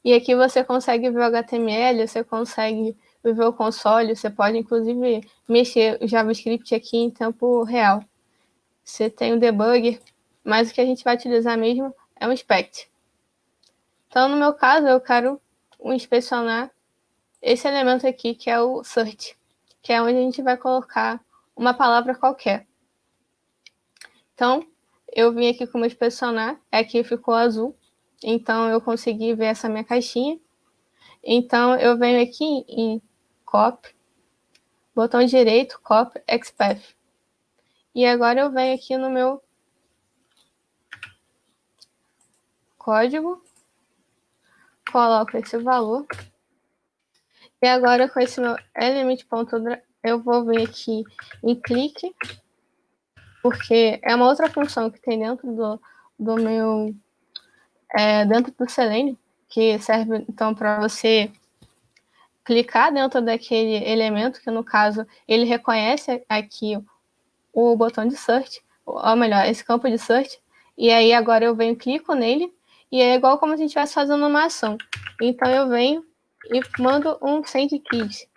E aqui você consegue ver o HTML, você consegue ver o console, você pode inclusive mexer o JavaScript aqui em tempo real. Você tem o debugger, mas o que a gente vai utilizar mesmo é o inspect. Então, no meu caso, eu quero inspecionar esse elemento aqui, que é o search, que é onde a gente vai colocar uma palavra qualquer. Então, eu vim aqui como inspecionar, aqui ficou azul, então eu consegui ver essa minha caixinha. Então, eu venho aqui em copy, botão direito, copy, XPath. E agora eu venho aqui no meu código, coloco esse valor. E agora com esse meu element.drive, eu vou vir aqui em clique, porque é uma outra função que tem dentro do meu... dentro do Selenium, que serve então para você clicar dentro daquele elemento, que no caso ele reconhece aqui o botão de search, ou melhor, esse campo de search, e aí agora eu venho, clico nele, e é igual como se a gente estivesse fazendo uma ação. Então eu venho e mando um send keys,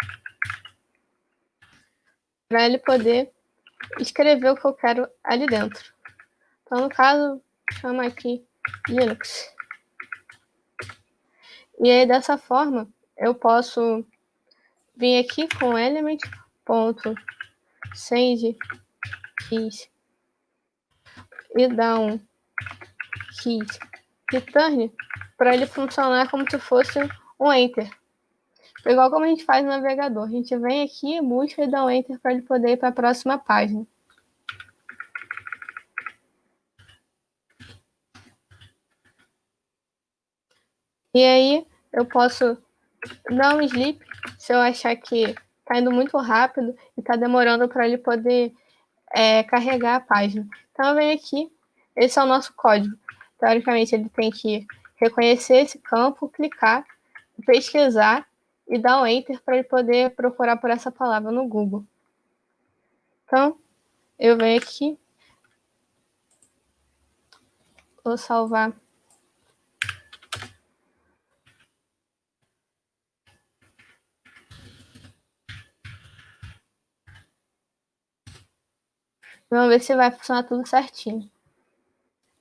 para ele poder escrever o que eu quero ali dentro. Então, no caso, chama aqui Linux. E aí, dessa forma, eu posso vir aqui com element.send keys e dar um keys return para ele funcionar como se fosse um enter. igual como a gente faz no navegador. A gente vem aqui, busca e dá um Enter para ele poder ir para a próxima página. E aí eu posso dar um sleep se eu achar que está indo muito rápido e está demorando para ele poder carregar a página. Então eu venho aqui, esse é o nosso código. Teoricamente ele tem que reconhecer esse campo, clicar, pesquisar e dar um Enter para ele poder procurar por essa palavra no Google. Então eu venho aqui, vou salvar. Vamos ver se vai funcionar tudo certinho.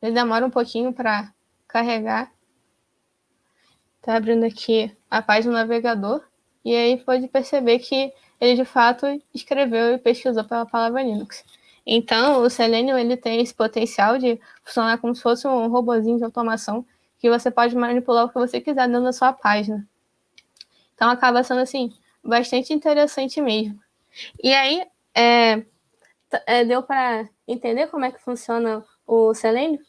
Ele demora um pouquinho para carregar. Tá abrindo aqui a página do navegador. E aí pode perceber que ele de fato escreveu e pesquisou pela palavra Linux. Então, o Selenium ele tem esse potencial de funcionar como se fosse um robozinho de automação que você pode manipular o que você quiser dentro da sua página. Então, acaba sendo, assim, bastante interessante mesmo. E aí, deu para entender como é que funciona o Selenium?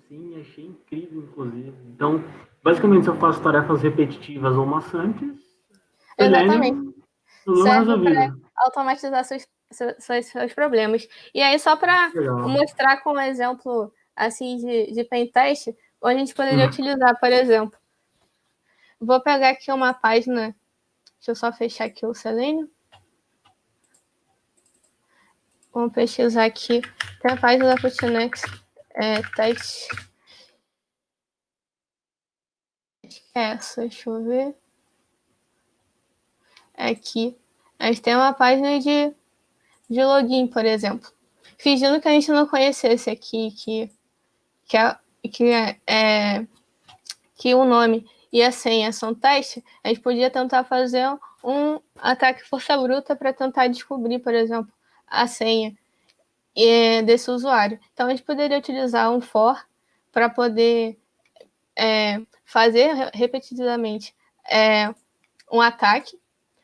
Sim, achei incrível, inclusive. Então, basicamente, se eu faço tarefas repetitivas ou maçantes, Exatamente. Selenium, problema Serve para resolvido. automatizar seus problemas. E aí, só para Legal. mostrar com um exemplo assim de pentest, a gente poderia utilizar, por exemplo, vou pegar aqui uma página, deixa eu só fechar aqui o Selenium. Vamos pesquisar aqui, tem a página da Putinex, teste. Essa, deixa eu ver. Aqui. A gente tem uma página de login, por exemplo. Fingindo que a gente não conhecesse aqui, que o nome e a senha são teste, a gente podia tentar fazer um ataque força bruta para tentar descobrir, por exemplo, a senha desse usuário. Então, a gente poderia utilizar um for para poder fazer repetidamente um ataque.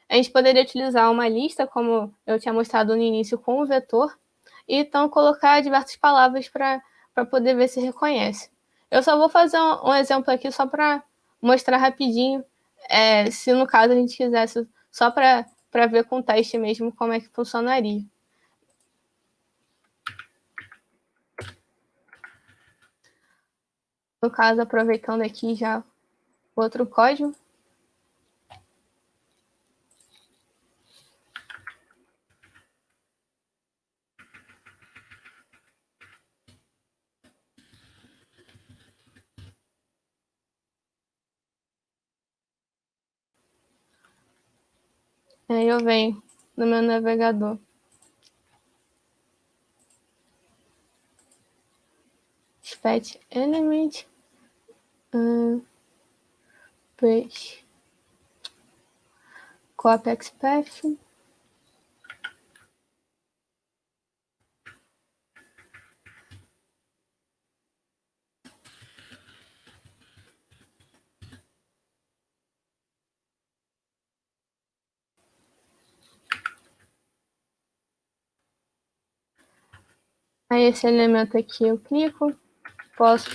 A gente poderia utilizar uma lista, como eu tinha mostrado no início, com o vetor, e então colocar diversas palavras para poder ver se reconhece. Eu só vou fazer um exemplo aqui só para mostrar rapidinho, se no caso a gente quisesse, só para ver com o teste mesmo como é que funcionaria. No caso, aproveitando aqui já outro código. Aí eu venho no meu navegador. Spec element. Page. Copy XPath. Aí esse elemento aqui eu clico, posso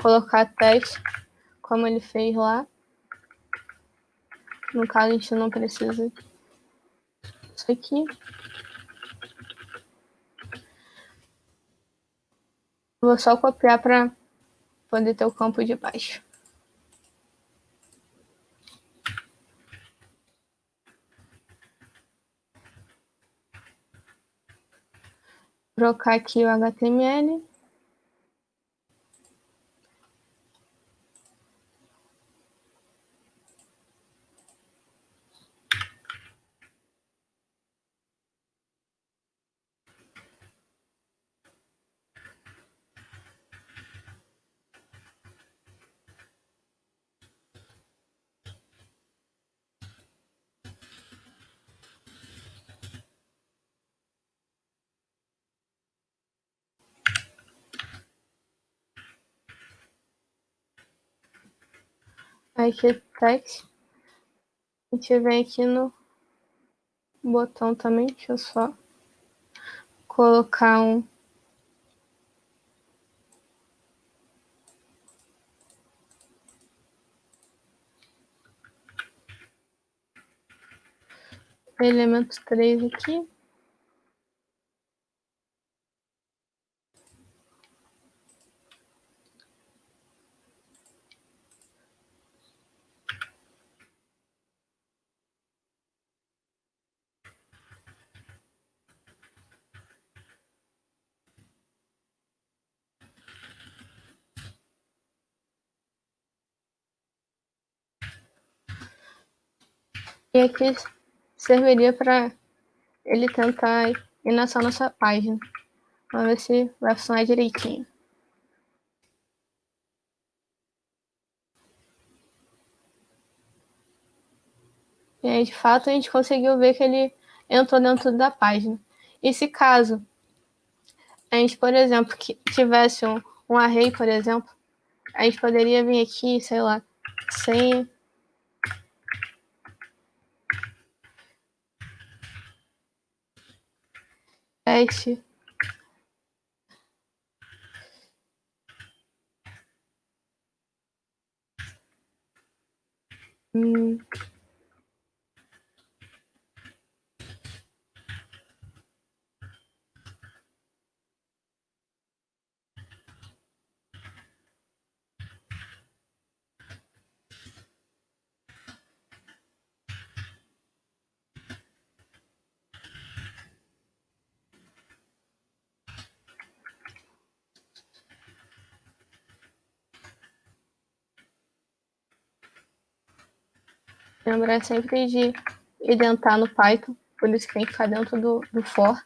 colocar teste, como ele fez lá. No caso, a gente não precisa disso aqui. Vou só copiar para poder ter o campo de baixo. Trocar aqui o HTML. Aqui text. A gente vem aqui no botão também, deixa eu só colocar um elemento 3 aqui. E aqui serviria para ele tentar ir nessa nossa página. Vamos ver se vai funcionar direitinho. E aí, de fato, a gente conseguiu ver que ele entrou dentro da página. E se caso a gente, por exemplo, que tivesse um array, por exemplo, a gente poderia vir aqui, sei lá, sem teste. Lembrar sempre de identar no Python, por isso que tem que ficar dentro do for.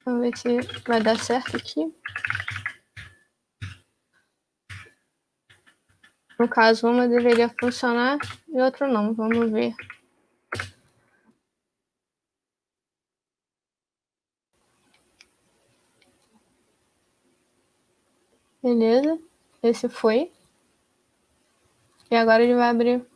Vamos ver se vai dar certo aqui. No caso, uma deveria funcionar e outro não. Vamos ver. Beleza. Esse foi. E agora ele vai abrir.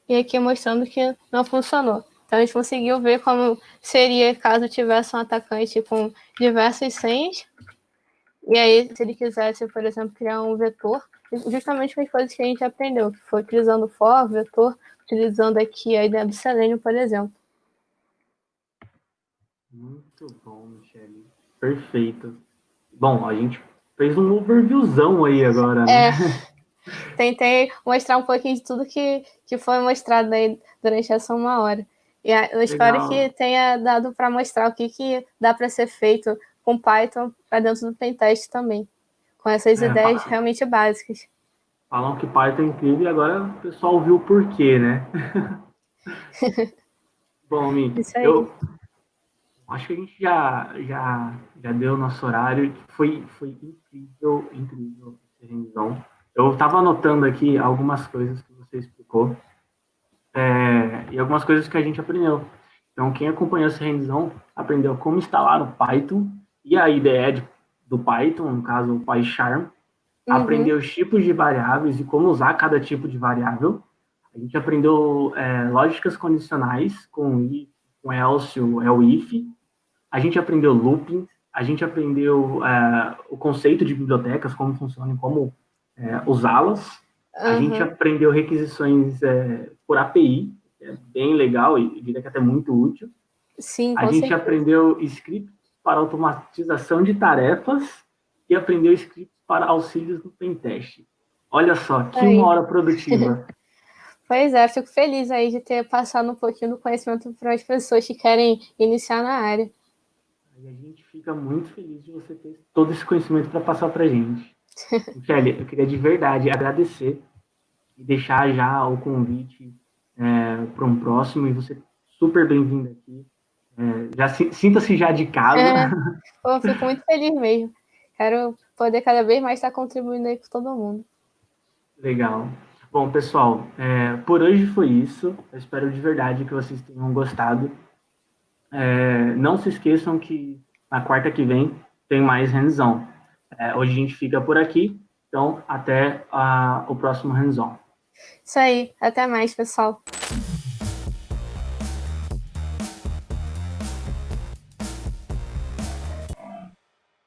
E aqui mostrando que não funcionou. Então a gente conseguiu ver como seria caso tivesse um atacante com diversas senhas. E aí, se ele quisesse, por exemplo, criar um vetor, justamente com as coisas que a gente aprendeu, que foi utilizando for, vetor, utilizando aqui a ideia do Selenium, por exemplo. Muito bom, Michele. Perfeito. Bom, a gente fez um overviewzão aí agora, né? Tentei mostrar um pouquinho de tudo que foi mostrado aí durante essa 1 hora. E eu espero que tenha dado para mostrar o que dá para ser feito com Python para dentro do pentest também, com essas ideias realmente básicas. Falam que Python é incrível e agora o pessoal viu o porquê, né? Bom, Mi, eu acho que a gente já deu o nosso horário. Foi incrível essa revisão. Eu estava anotando aqui algumas coisas que você explicou e algumas coisas que a gente aprendeu. Então, quem acompanhou essa revisão aprendeu como instalar o Python e a IDE do Python, no caso o PyCharm, aprendeu os tipos de variáveis e como usar cada tipo de variável. A gente aprendeu lógicas condicionais com if, com else, o if. A gente aprendeu looping. A gente aprendeu o conceito de bibliotecas, como funcionam e como usá-las. A gente aprendeu requisições por API, que é bem legal e diria que até muito útil. Sim, a gente aprendeu scripts para automatização de tarefas e aprendeu scripts para auxílios no pentest. Olha só, que 1 hora produtiva. Pois é, fico feliz aí de ter passado um pouquinho do conhecimento para as pessoas que querem iniciar na área. E a gente fica muito feliz de você ter todo esse conhecimento para passar para a gente. Michele, eu queria de verdade agradecer e deixar já o convite para um próximo, e você super bem-vinda aqui. Sinta-se já de casa. Eu fico muito feliz mesmo. Quero poder cada vez mais estar contribuindo aí com todo mundo. Legal. Bom, pessoal, por hoje foi isso. Eu espero de verdade que vocês tenham gostado. Não se esqueçam que na quarta que vem tem mais hands-on. Hoje a gente fica por aqui, então até o próximo hands-on. Isso aí. Até mais, pessoal.